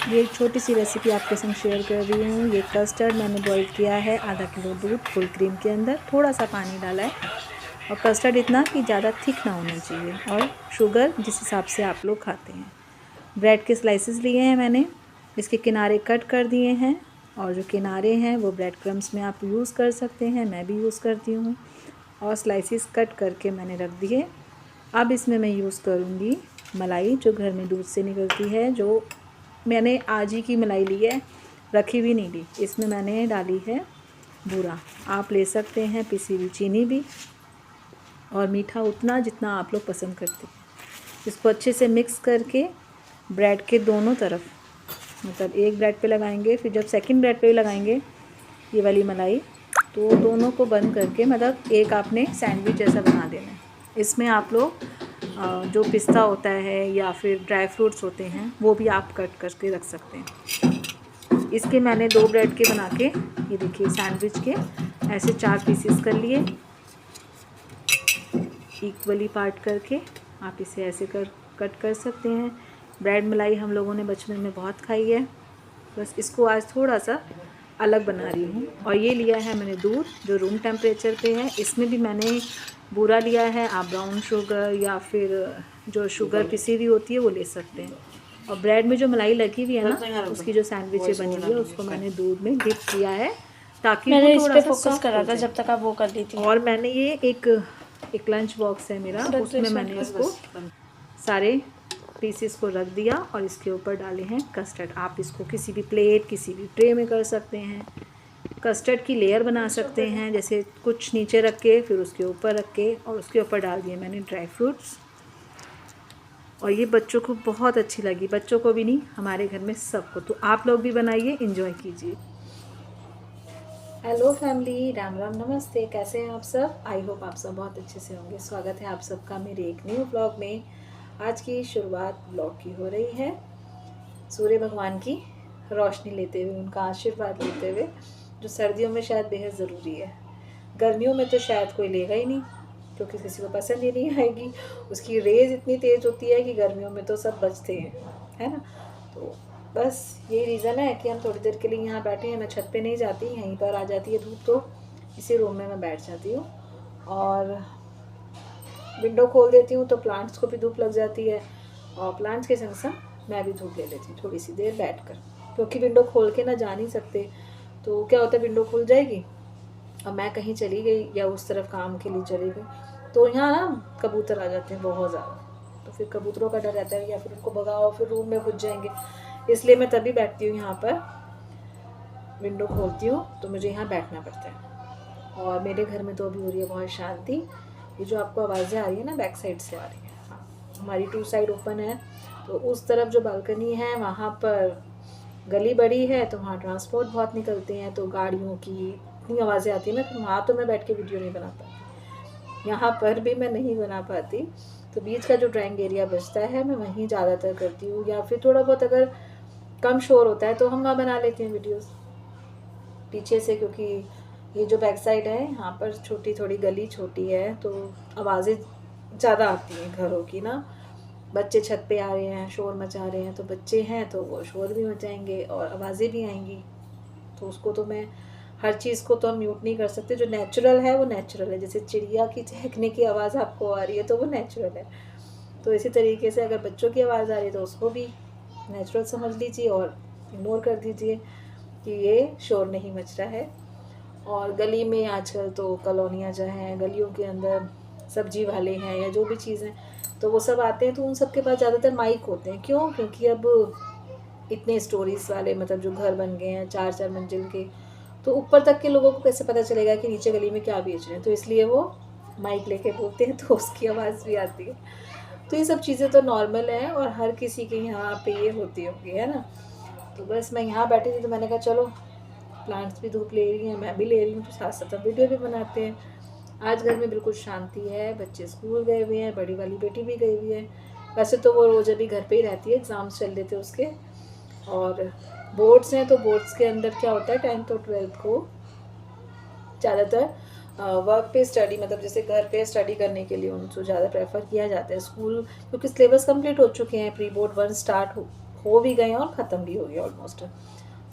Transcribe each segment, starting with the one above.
ये एक छोटी सी रेसिपी आपके संग शेयर कर रही हूँ। ये कस्टर्ड मैंने बॉईल किया है, आधा किलो दूध फुल क्रीम के अंदर, थोड़ा सा पानी डाला है और कस्टर्ड इतना कि ज़्यादा थिक ना होना चाहिए, और शुगर जिस हिसाब से आप लोग खाते हैं। ब्रेड के स्लाइसेस लिए हैं मैंने, इसके किनारे कट कर दिए हैं, और जो किनारे हैं वो ब्रेड क्रम्स में आप यूज़ कर सकते हैं, मैं भी यूज़ करती हूँ। और स्लाइसेस कट करके मैंने रख दिए। अब इसमें मैं यूज़ करूँगी मलाई, जो घर में दूध से निकलती है, जो मैंने आज ही की मलाई ली है, रखी भी नहीं ली। इसमें मैंने डाली है बूरा, आप ले सकते हैं पिसी हुई चीनी भी, और मीठा उतना जितना आप लोग पसंद करते हैं। इसको अच्छे से मिक्स करके ब्रेड के दोनों तरफ, मतलब एक ब्रेड पे लगाएंगे, फिर जब सेकंड ब्रेड पे भी लगाएंगे ये वाली मलाई, तो दोनों को बंद करके मतलब एक आपने सैंडविच जैसा बना देना है। इसमें आप लोग जो पिस्ता होता है या फिर ड्राई फ्रूट्स होते हैं वो भी आप कट करके रख सकते हैं। इसके मैंने 2 ब्रेड के बना के, ये देखिए सैंडविच के ऐसे 4 पीसेस कर लिए, इक्वली पार्ट करके आप इसे ऐसे कट कर सकते हैं। ब्रेड मलाई हम लोगों ने बचपन में बहुत खाई है, बस इसको आज थोड़ा सा अलग बना रही हूँ। और ये लिया है मैंने दूध जो रूम टेम्परेचर पे है, इसमें भी मैंने बूरा लिया है, आप ब्राउन शुगर या फिर जो शुगर पिसी हुई होती है वो ले सकते हैं। और ब्रेड में जो मलाई लगी हुई है ना, उसकी जो सैंडविचें बनी हुई है उसको मैंने दूध में डिप किया है, ताकि मैंने वो थोड़ा इस पे सा फोकस करा था जब तक आप वो कर ली थी। और मैंने ये एक लंच बॉक्स है मेरा, उसमें मैंने इसको सारे पीसेस को रख दिया और इसके ऊपर डाले हैं कस्टर्ड। आप इसको किसी भी प्लेट, किसी भी ट्रे में कर सकते हैं। कस्टर्ड की लेयर बना सकते हैं, जैसे कुछ नीचे रख के फिर उसके ऊपर रख के, और उसके ऊपर डाल दिए मैंने ड्राई फ्रूट्स। और ये बच्चों को बहुत अच्छी लगी, बच्चों को भी नहीं, हमारे घर में सबको। तो आप लोग भी बनाइए, एंजॉय कीजिए। हेलो फैमिली, राम राम, नमस्ते, कैसे हैं आप सब? आई होप आप सब बहुत अच्छे से होंगे। स्वागत है आप सबका मेरे एक न्यू ब्लॉग में। आज की शुरुआत ब्लॉग की हो रही है सूर्य भगवान की रोशनी लेते हुए, उनका आशीर्वाद लेते हुए, जो सर्दियों में शायद बेहद ज़रूरी है। गर्मियों में तो शायद कोई लेगा ही नहीं, क्योंकि किसी को पसंद ही नहीं आएगी। उसकी रेज़ इतनी तेज़ होती है कि गर्मियों में तो सब बचते हैं, है ना। तो बस यही रीज़न है कि हम थोड़ी देर के लिए यहाँ बैठे हैं। मैं छत पे नहीं जाती, यहीं पर आ जाती है धूप, तो इसी रूम में मैं बैठ जाती हूँ और विंडो खोल देती हूँ, तो प्लांट्स को भी धूप लग जाती है, और प्लांट्स के संग संग मैं भी धूप ले लेती हूँ थोड़ी सी देर बैठकर, क्योंकि विंडो खोल के ना जा नहीं सकते। तो क्या होता है, विंडो खुल जाएगी और मैं कहीं चली गई या उस तरफ काम के लिए चली गई, तो यहाँ ना कबूतर आ जाते हैं बहुत ज़्यादा, तो फिर कबूतरों का डर रहता है, या फिर उनको भगाओ फिर रूम में घुस जाएंगे। इसलिए मैं तभी बैठती हूँ यहाँ पर, विंडो खोलती हूँ तो मुझे यहाँ बैठना पड़ता है। और मेरे घर में तो अभी हो रही है बहुत शांति। ये जो आपको आवाज़ें आ रही है ना, बैक साइड से आ रही है। हाँ, हमारी 2 साइड ओपन है, तो उस तरफ जो बालकनी है वहाँ पर गली बड़ी है, तो वहाँ ट्रांसपोर्ट बहुत निकलते हैं, तो गाड़ियों की इतनी आवाज़ें आती है ना, तो वहाँ तो मैं बैठ के वीडियो नहीं बना पाती, यहाँ पर भी मैं नहीं बना पाती। तो बीच का जो ड्राइंग एरिया बचता है मैं वहीं ज़्यादातर करती हूँ, या फिर थोड़ा बहुत अगर कम शोर होता है तो हम वहाँ बना लेते हैं वीडियोस पीछे से, क्योंकि ये जो बैक साइड है यहाँ पर छोटी, थोड़ी गली छोटी है, तो आवाज़ें ज़्यादा आती हैं घरों की ना। बच्चे छत पे आ रहे हैं, शोर मचा रहे हैं, तो बच्चे हैं तो वो शोर भी मचाएंगे और आवाज़ें भी आएंगी, तो उसको तो मैं हर चीज़ को तो हम म्यूट नहीं कर सकते। जो नेचुरल है वो नेचुरल है, जैसे चिड़िया की चहकने की आवाज़ आपको आ रही है तो वो नेचुरल है, तो इसी तरीके से अगर बच्चों की आवाज़ आ रही है तो उसको भी नेचुरल समझ लीजिए और इग्नोर कर दीजिए कि ये शोर नहीं मच रहा है। और गली में आजकल तो कॉलोनियाँ जो हैं, गलियों के अंदर सब्जी वाले हैं या जो भी चीज़ हैं, तो वो सब आते हैं, तो उन सब के पास ज़्यादातर माइक होते हैं। क्यों? क्योंकि अब इतने स्टोरीज़ वाले, मतलब जो घर बन गए हैं 4-4 मंजिल के, तो ऊपर तक के लोगों को कैसे पता चलेगा कि नीचे गली में क्या बेच रहे हैं, तो इसलिए वो माइक लेके बोलते हैं, तो उसकी आवाज़ भी आती है। तो ये सब चीज़ें तो नॉर्मल है और हर किसी के यहाँ पे ये होती होगी, है ना। तो बस मैं यहाँ बैठी थी, तो मैंने कहा चलो प्लांट्स भी धूप ले रही हैं, मैं भी ले रही हूँ, तो साथ साथ वीडियो भी बनाते हैं। आज घर में बिल्कुल शांति है, बच्चे स्कूल गए हुए हैं, बड़ी वाली बेटी भी गई हुई है। वैसे तो वो रोज़ अभी घर पे ही रहती है, एग्ज़ाम्स चल रहे थे उसके, और बोर्ड्स हैं, तो बोर्ड्स के अंदर क्या होता है, 10th और 12th को ज़्यादातर वर्क पे स्टडी, मतलब जैसे घर पे स्टडी करने के लिए उनको ज़्यादा प्रेफर किया जाता है। स्कूल क्योंकि सिलेबस कंप्लीट हो चुके हैं, प्री बोर्ड 1 स्टार्ट हो भी गए हैं और ख़त्म भी हो गए ऑलमोस्ट।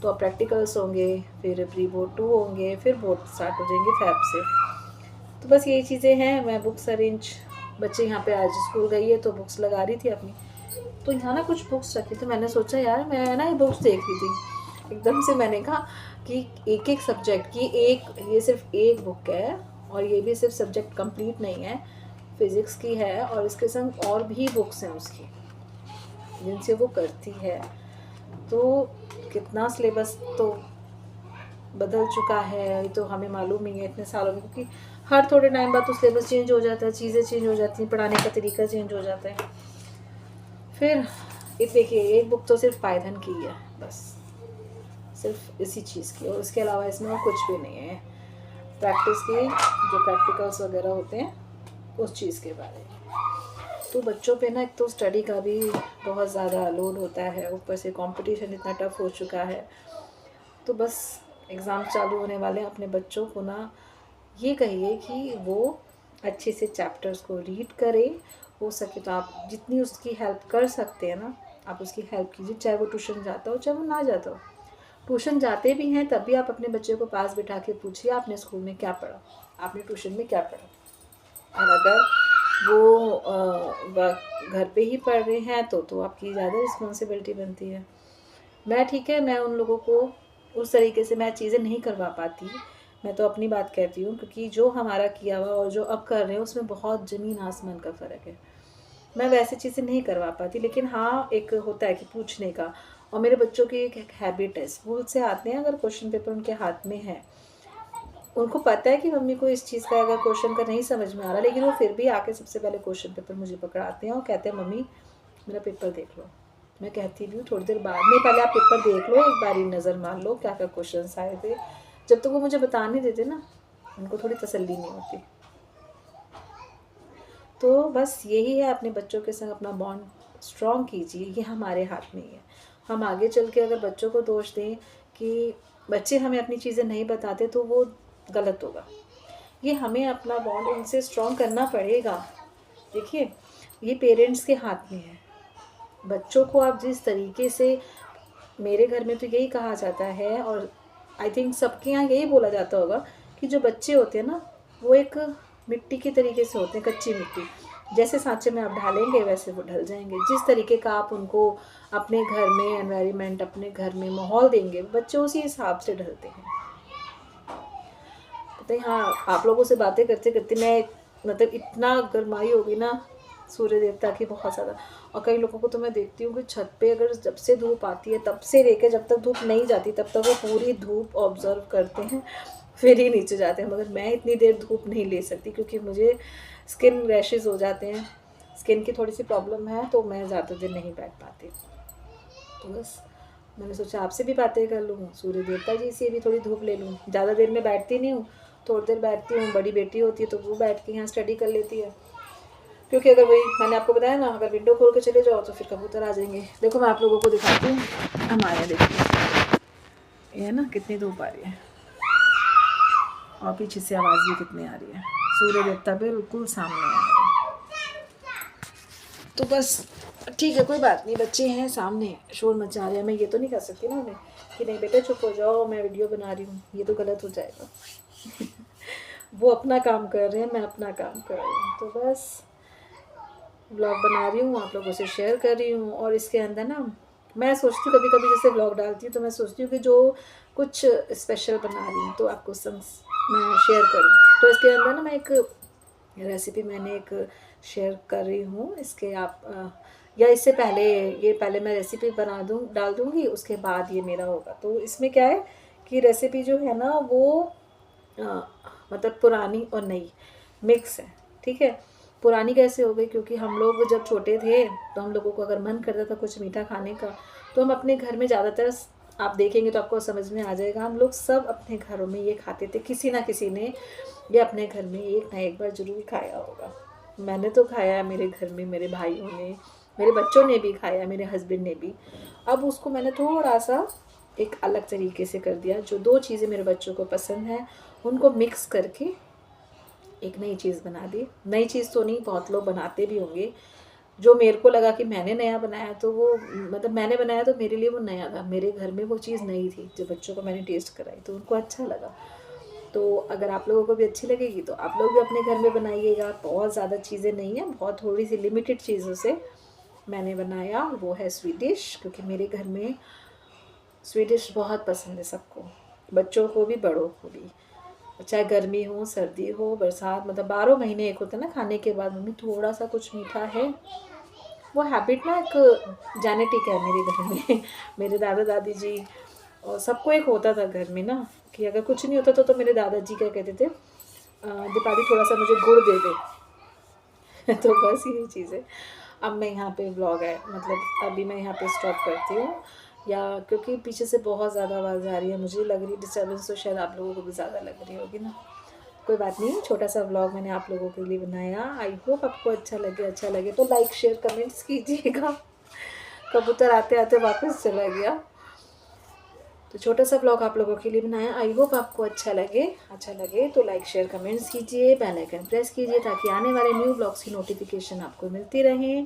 तो अब प्रैक्टिकल्स होंगे, फिर प्री बोर्ड 2 होंगे, फिर बोर्ड स्टार्ट हो जाएंगे फैब से। तो बस यही चीज़ें हैं। मैं बुक्स अरेंज, बच्चे यहाँ पे आज स्कूल गई है तो बुक्स लगा रही थी अपनी, तो यहाँ ना कुछ बुक्स रखी थी। मैंने सोचा यार मैं ना ये बुक्स देख रही थी, एकदम से मैंने कहा कि एक एक सब्जेक्ट की ये सिर्फ एक बुक है, और ये भी सिर्फ सब्जेक्ट कंप्लीट नहीं है, फिज़िक्स की है और इसके संग और भी बुक्स हैं उसकी जिनसे वो करती है। तो कितना सिलेबस तो बदल चुका है, तो हमें मालूम ही है इतने सालों में, क्योंकि हर थोड़े टाइम बाद तो सिलेबस चेंज हो जाता है, चीज़ें चेंज हो जाती हैं, पढ़ाने का तरीका चेंज हो जाता है। फिर देखिए एक बुक तो सिर्फ पाइथन की है, बस सिर्फ इसी चीज़ की, और उसके अलावा इसमें और कुछ भी नहीं है प्रैक्टिस की, जो प्रैक्टिकल्स वगैरह होते हैं उस चीज़ के बारे में। तो बच्चों पे ना एक तो स्टडी का भी बहुत ज़्यादा लोड होता है, ऊपर से कंपटीशन इतना टफ हो चुका है। तो बस एग्ज़ाम चालू होने वाले हैं, अपने बच्चों को ना ये कहिए कि वो अच्छे से चैप्टर्स को रीड करें। हो सके तो आप जितनी उसकी हेल्प कर सकते हैं ना, आप उसकी हेल्प कीजिए, चाहे वो ट्यूशन जाता हो चाहे वो ना जाता हो। ट्यूशन जाते भी हैं तब भी आप अपने बच्चे को पास बिठा के पूछिए आपने स्कूल में क्या पढ़ा, आपने ट्यूशन में क्या पढ़ा। और अगर वो घर पे ही पढ़ रहे हैं तो आपकी ज़्यादा रिस्पॉन्सिबिलिटी बनती है। मैं ठीक है, मैं उन लोगों को उस तरीके से मैं चीज़ें नहीं करवा पाती, मैं तो अपनी बात कहती हूँ, क्योंकि जो हमारा किया हुआ और जो अब कर रहे हैं उसमें बहुत ज़मीन आसमान का फ़र्क है। मैं वैसे चीज़ें नहीं करवा पाती, लेकिन हाँ एक होता है कि पूछने का। और मेरे बच्चों की एक हैबिट है, स्कूल से आते हैं अगर क्वेश्चन पेपर उनके हाथ में है, उनको पता है कि मम्मी को इस चीज़ का अगर क्वेश्चन का नहीं समझ में आ रहा, लेकिन वो फिर भी आके सबसे पहले क्वेश्चन पेपर मुझे पकड़ाते हैं और कहते हैं मम्मी मेरा पेपर देख लो। मैं कहती भी हूँ थोड़ी देर बाद में, पहले आप पेपर देख लो, एक बारी नज़र मार लो क्या क्या क्वेश्चन आए थे। जब तक वो मुझे बता नहीं देते ना, उनको थोड़ी तसल्ली नहीं होती। तो बस यही है, अपने बच्चों के संग अपना बॉन्ड स्ट्रॉन्ग कीजिए, ये हमारे हाथ में ही है। हम आगे चल के अगर बच्चों को दोष दें कि बच्चे हमें अपनी चीज़ें नहीं बताते तो वो गलत होगा। ये हमें अपना बॉन्ड उनसे स्ट्रॉन्ग करना पड़ेगा। देखिए ये पेरेंट्स के हाथ में है। बच्चों को आप जिस तरीके से, मेरे घर में तो यही कहा जाता है और आई थिंक सबके यहाँ यही बोला जाता होगा कि जो बच्चे होते हैं ना वो एक मिट्टी की तरीके से होते हैं, कच्ची मिट्टी। जैसे सांचे में आप ढालेंगे वैसे वो ढल जाएंगे। जिस तरीके का आप उनको अपने घर में एनवायरनमेंट, अपने घर में माहौल देंगे, बच्चे उसी हिसाब से ढलते हैं। पता है, हाँ आप लोगों से बातें करते करते मैं मतलब इतना गरमाई होगी ना सूर्य देवता की, बहुत ज़्यादा। और कई लोगों को तो मैं देखती हूँ कि छत पे अगर जब से धूप आती है तब से लेकर जब तक धूप नहीं जाती तब तक वो पूरी धूप ऑब्जर्व करते हैं, फिर ही नीचे जाते हैं। मगर मैं इतनी देर धूप नहीं ले सकती क्योंकि मुझे स्किन रैशेज़ हो जाते हैं, स्किन की थोड़ी सी प्रॉब्लम है, तो मैं ज़्यादा देर नहीं बैठ पाती। तो बस मैंने सोचा आपसे भी बातें कर लूँ, सूर्य देवता जी से भी थोड़ी धूप ले लूँ। ज़्यादा देर में बैठती नहीं हूँ, थोड़ी देर बैठती हूँ। बड़ी बेटी होती है तो वो बैठ के यहाँ स्टडी कर लेती है, क्योंकि अगर वही मैंने आपको बताया ना, अगर विंडो खोल के चले जाओ तो फिर कबूतर आ जाएंगे। देखो मैं आप लोगों को दिखाती हूँ, हमारे यहाँ देखिए ये ना कितनी धूप आ रही है और पीछे से आवाज़ भी कितनी आ रही है। सूर्य देवता बिल्कुल सामने आ रहे हैं। तो बस ठीक है, कोई बात नहीं, बच्चे हैं सामने शोर मचा रहे हैं, मैं ये तो नहीं कर सकती ना उन्हें कि नहीं बेटा चुप हो जाओ मैं वीडियो बना रही हूँ, ये तो गलत हो जाएगा। वो अपना काम कर रहे हैं, मैं अपना काम कर रही हूँ। तो बस व्लॉग बना रही हूँ, आप लोगों से शेयर कर रही हूँ। और इसके अंदर ना मैं सोचती हूँ कभी कभी जैसे व्लॉग डालती हूँ तो मैं सोचती हूँ कि जो कुछ स्पेशल बना रही हूँ तो आपको मैं शेयर करूँ। तो इसके अंदर ना मैं एक रेसिपी मैंने एक शेयर कर रही हूँ, इसके आप या इससे पहले ये पहले मैं रेसिपी डाल दूँगी, उसके बाद ये मेरा होगा। तो इसमें क्या है कि रेसिपी जो है ना वो मतलब पुरानी और नई मिक्स है, ठीक है। पुरानी कैसे हो गई, क्योंकि हम लोग जब छोटे थे तो हम लोगों को अगर मन करता था कुछ मीठा खाने का तो हम अपने घर में ज़्यादातर, आप देखेंगे तो आपको समझ में आ जाएगा, हम लोग सब अपने घरों में ये खाते थे। किसी ना किसी ने ये अपने घर में एक ना एक बार ज़रूर खाया होगा। मैंने तो खाया, मेरे घर में मेरे भाइयों ने, मेरे बच्चों ने भी खाया, मेरे हस्बैंड ने भी। अब उसको मैंने थोड़ा सा एक अलग तरीके से कर दिया, जो दो चीज़ें मेरे बच्चों को पसंद हैं उनको मिक्स करके एक नई चीज़ बना दी। नई चीज़ तो नहीं, बहुत लोग बनाते भी होंगे, जो मेरे को लगा कि मैंने नया बनाया तो वो मतलब मैंने बनाया तो मेरे लिए वो नया था, मेरे घर में वो चीज़ नई थी। जब बच्चों को मैंने टेस्ट कराई तो उनको अच्छा लगा। तो अगर आप लोगों को भी अच्छी लगेगी तो आप लोग भी अपने घर में बनाइएगा। बहुत ज़्यादा चीज़ें नहीं हैं, बहुत थोड़ी सी लिमिटेड चीज़ों से मैंने बनाया, वो है स्वीट डिश। क्योंकि मेरे घर में स्वीट डिश बहुत पसंद है सबको, बच्चों को भी बड़ों को भी। चाहे गर्मी हो सर्दी हो बरसात, मतलब 12 महीने एक होता है ना खाने के बाद मम्मी थोड़ा सा कुछ मीठा है। वो हैबिट ना एक जेनेटिक है मेरे घर में मेरे दादा दादी जी और सबको एक होता था घर में ना, कि अगर कुछ नहीं होता तो मेरे दादाजी क्या कहते थे, दीपाली थोड़ा सा मुझे गुड़ दे दे तो बस यही चीज़ है। अब मैं यहाँ पे व्लॉग है, मतलब अभी मैं यहाँ पे स्टॉप करती हूँ, या क्योंकि पीछे से बहुत ज़्यादा आवाज़ आ रही है, मुझे लग रही है डिस्टर्बेंस, तो शायद आप लोगों को भी ज़्यादा लग रही होगी ना। कोई बात नहीं, छोटा सा व्लॉग मैंने आप लोगों के लिए बनाया। आई होप आपको अच्छा लगे तो लाइक शेयर कमेंट्स कीजिएगा। कबूतर आते आते वापस चला गया। तो छोटा सा व्लॉग आप लोगों के लिए बनाया। आई होप आपको अच्छा लगे तो लाइक शेयर कमेंट्स कीजिए, बेल आइकन प्रेस कीजिए ताकि आने वाले न्यू व्लॉग्स की नोटिफिकेशन आपको मिलती रहे।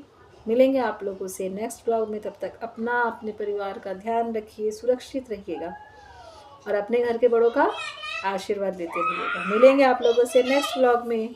मिलेंगे आप लोगों से नेक्स्ट व्लॉग में, तब तक अपना अपने परिवार का ध्यान रखिए, सुरक्षित रहिएगा और अपने घर के बड़ों का आशीर्वाद लेते रहिएगा। मिलेंगे आप लोगों से नेक्स्ट व्लॉग में।